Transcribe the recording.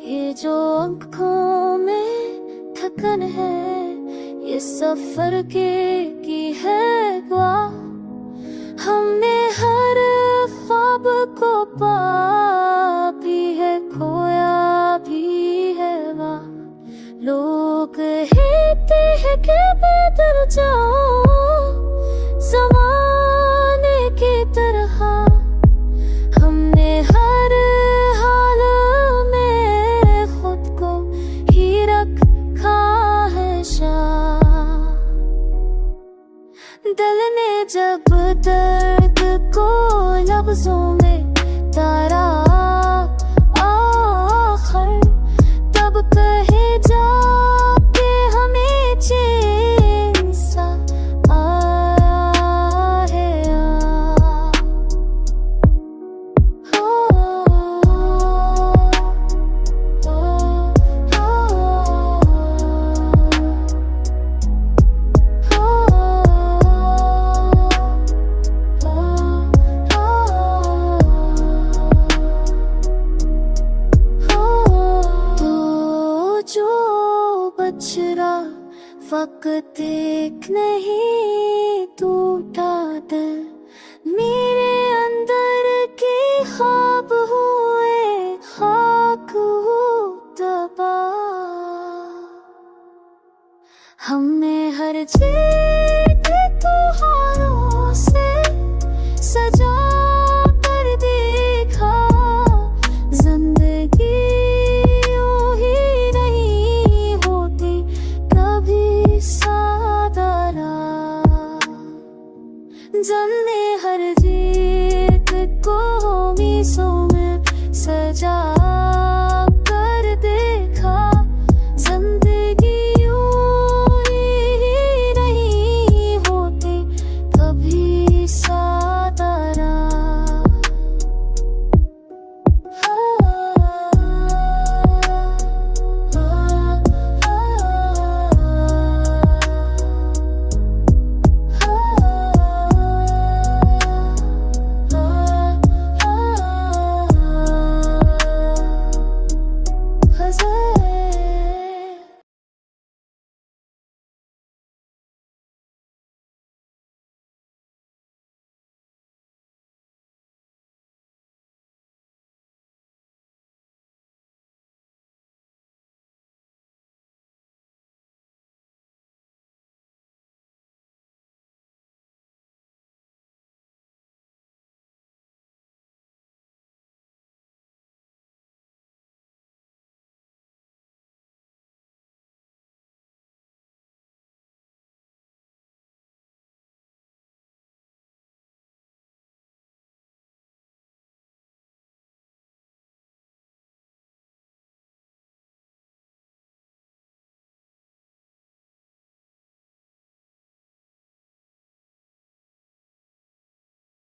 ये जो आँखों में थकन है, ये सफर की है गवाह। हमने हर ख्वाब को पा भी है, खोया भी है वाह। लोग कहते हैं कि बदल जाओ ज़माने की तरह। हमने हर हाल में खुद को ही रखा है शाह। दिल ने जब दर्द को लफ्जों में तारा आखिर, तब कहे जाके हमें चैन सा आया है आ। बछड़ा वक्त एक नहीं टूटा दिल, मेरे अंदर के ख्वाब हुए खाक हो दबा। हमने हर चीज